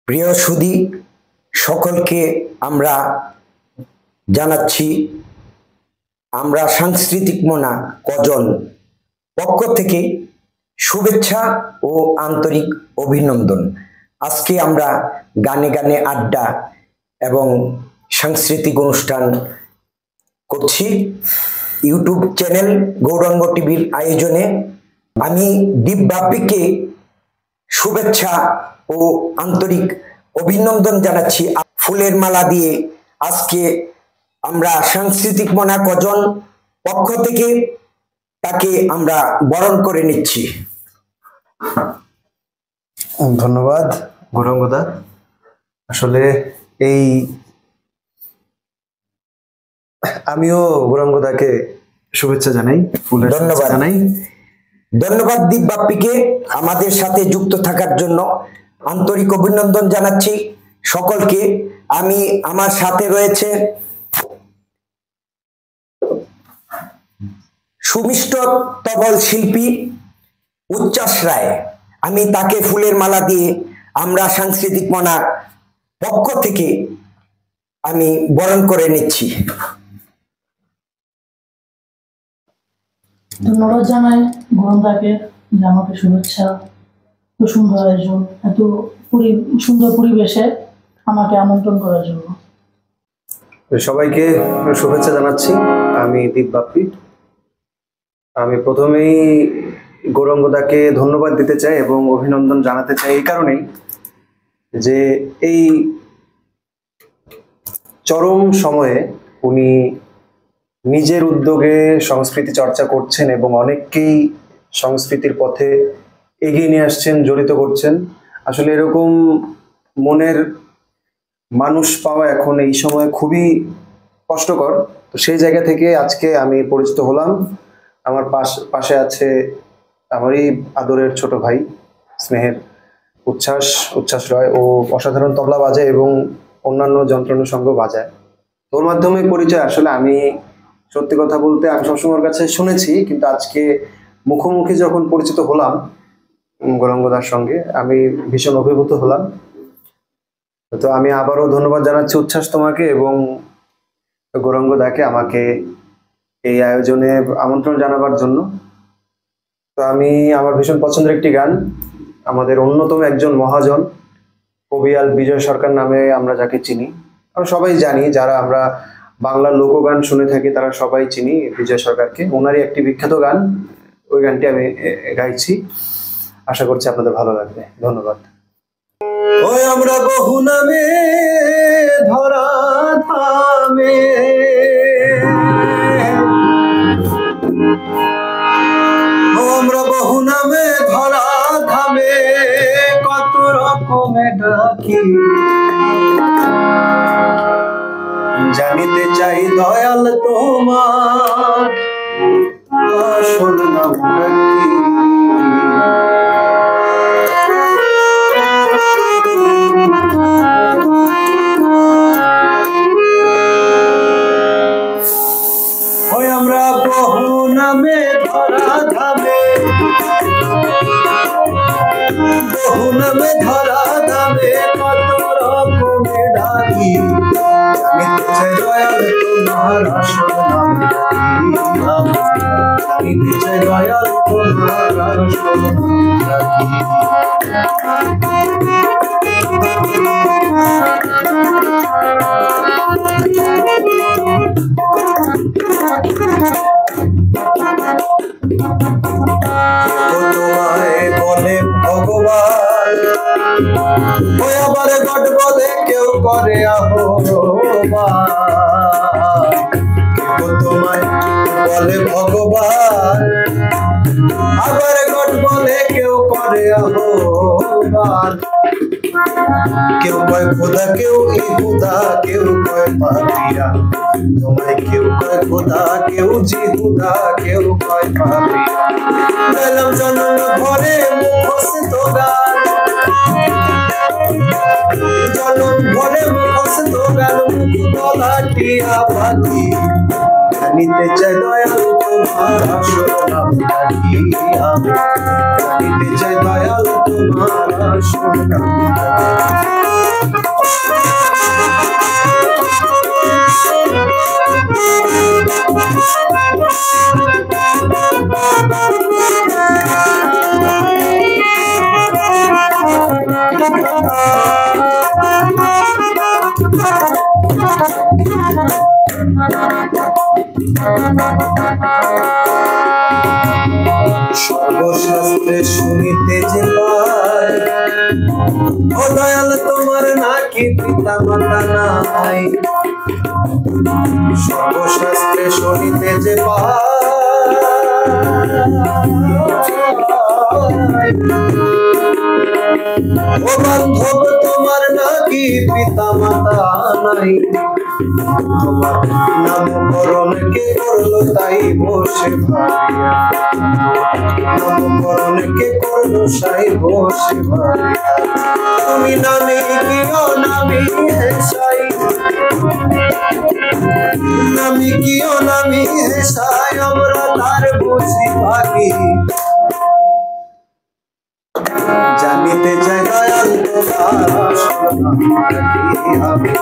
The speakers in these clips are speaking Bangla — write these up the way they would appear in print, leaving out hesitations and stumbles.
প্রিয় সুধী সকলকে আমরা জানাচ্ছি আমরা সাংস্কৃতিক মোনা কজন পক্ষ থেকে শুভেচ্ছা ও আন্তরিক অভিনন্দন। আজকে আমরা গানে গানে আড্ডা এবং সাংস্কৃতিক অনুষ্ঠান করছি ইউটিউব চ্যানেল গৌরাঙ্গ টিভির আয়োজনে। আমি দীপবাপ্পিকে শুভেচ্ছা ও আন্তরিক অভিনন্দন জানাচ্ছি ফুলের মালা দিয়ে। আজকে আমরা সাংস্কৃতিক মোনা কজন পক্ষ থেকে তাকে আমরা বরণ করে নিচ্ছি। ধন্যবাদ গৌরাঙ্গদা। আসলে এই আমিও গৌরাঙ্গদাকে শুভেচ্ছা জানাই, ফুলের ধন্যবাদ জানাই। ধন্যবাদ দীপবাপ্পিকে আমাদের সাথে যুক্ত থাকার জন্য আন্তরিক অভিনন্দন জানাচ্ছি সকলকে। আমার সাথে রয়েছে সুমিষ্ট তবল শিল্পী উচ্ছ্বাস রায়। আমি তাকে ফুলের মালা দিয়ে আমরা সাংস্কৃতিক মোনা পক্ষ থেকে আমি বরণ করে নিচ্ছি। ধন্যবাদ জানাই গৌরাঙ্গদাকে যে আমাকে শুভেচ্ছা, এত সুন্দর আয়োজন, এত সুন্দর পরিবেশে আমাকে আমন্ত্রণ করার জন্য। সবাইকে শুভেচ্ছা জানাচ্ছি। আমি দীপবাপ্পি। আমি প্রথমেই গৌরাঙ্গদাকে ধন্যবাদ দিতে চাই এবং অভিনন্দন জানাতে চাই এই কারণেই যে এই চরম সময়ে উনি নিজের উদ্যোগে সংস্কৃতি চর্চা করছেন এবং অনেককেই সংস্কৃতির পথে এগিয়ে নিয়ে আসছেন, জড়িত করছেন। আসলে এরকম মনের মানুষ পাওয়া এখন এই সময় খুবই কষ্টকর। তো সেই জায়গা থেকে আজকে আমি পরিচিত হলাম। আমার পাশে আমারই আদরের ছোট ভাই, স্নেহের উচ্ছ্বাস রয়। ও অসাধারণ তবলা বাজায় এবং অন্যান্য যন্ত্রানুষঙ্গ বাজায়। তোর মাধ্যমে পরিচয়। আসলে আমি সত্যি কথা বলতে আমি সবসময় ওর কাছে শুনেছি, কিন্তু আজকে মুখোমুখি যখন পরিচিত হলাম গৌরাঙ্গদার সঙ্গে আমি ভীষণ অভিভূত হলাম। তো আমি আবারও ধন্যবাদ জানাচ্ছি উচ্ছ্বাস তোমাকে এবং গৌরাঙ্গদাকে আমাকে এই আয়োজনে আমন্ত্রণ জানাবার জন্য। তো আমার ভীষণ পছন্দের একটি গান, আমাদের অন্যতম একজন মহাজন কবিয়াল বিজয় সরকার নামে আমরা যাকে চিনি, আমরা সবাই জানি, যারা আমরা বাংলা লোকগান শুনে থাকি তারা সবাই চিনি বিজয় সরকারকে। ওনারই একটি বিখ্যাত গান, ওই গানটি আমি গাইছি। আশা করছি আপনাদের ভালো লাগবে। ধন্যবাদ। ওই আমরা বহু নামে ধরা থামে, আমরা বহু নামে ধরা থামে, কত রকমে ডাকি, জানিতে চাই দয়াল তোমার আসল নামটা কি। ওই আমরা বহু নামে ধরা ধামে, বহু নামে ধরা ধামে, কত রকমে ডাকি, জানিতে চাই দয়াল তোমার আসল নামটা কি, জানিতে চাই দয়াল তোমার আসল নামটা কি। তোমায় বলে ভগবান, ওই আবার গড বলে কেউ করে আহ্বান। তোমায় বলে ভগবান, আবার গড বলে কেউ করে আহ্বান। কেউ কয় খোদা, কেউ ইহুদা, কেউ কয় পাপিয়া। তোমায় কেউ কয় খোদা, কেউ জিহুদা, কেউ কয় পাপিয়া। গেলাম জন্ম ঘরে মুখস্থ গান, জন্ম ঘরে মুখস্থ গান, মুখ গলা টিয়া পাখি, জানিতে চাই দয়াল তোমার আসল নামটা কি, আমি জানিতে চাই দয়াল তোমার আসল নামটা সর্বশাস্ত্রে শুনিতে যে পাই, ও দয়াল তোমার নাকি পিতা মাতা নাই। সর্বশাস্ত্রে শুনিতে যে পাই, ও বান্ধব তোমার নাকি পিতা মাতা নাই। তোমার নামকরণ কে করলো তাই বসে ভাবিয়া, নামকরণ কে করলো সাই বসে ভাবিয়া। তুমি নামে কিও নামি সাই, নামি কিও নামি সাই, আমরা তার বসে ভাগি। জানিতে চাই দয়াল তোমার আসল নামটা কি, আমি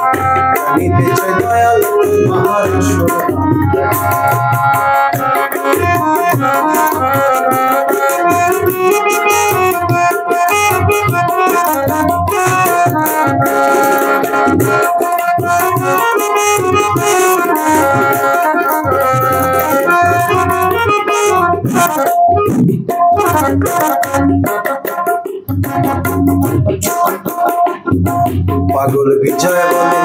জানিতে চাই দয়াল তোমার আসল নামটা পাগল বিজয় বলে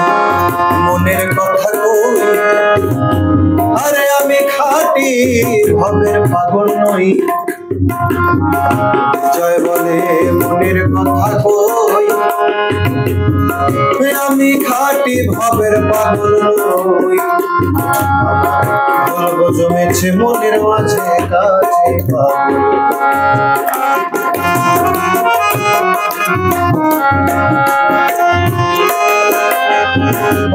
মনের কথা কই, আরে আমি খাঁটি ভবের পাগল নই। বিজয় বলে মনের কথা কই, আমি খাঁটি ভবের পাগল নই। বলবো জমেছে মনের মাঝে কাছে পাগল,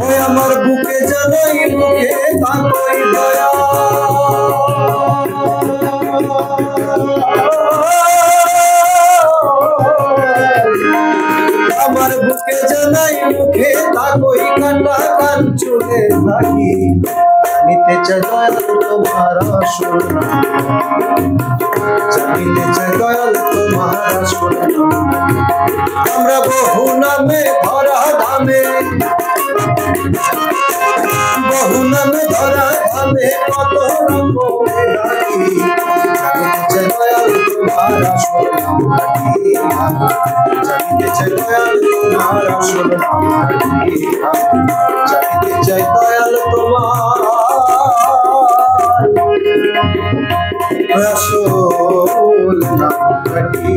ওই আমার বুকে জানাই মুখে তাকই দয়া, আমার বুকে জানাই মুখে তাকই কাটা কান চুলে থাকি। জানিতে চাই দয়াল তোমার আসল নাম, জানিতে চাই দয়াল তোমার আসল নাম। আমরা বহু নামে ধরা ধামে, বহু নামে ধরা ধামে কত রকমের ডাকি। জানিতে চাই দয়াল তোমার আসল নামটা কি, জানিতে চাই দয়াল তোমার আসল নামটা কি, জানিতে চাই দয়াল তোমার আসল নামটা কি।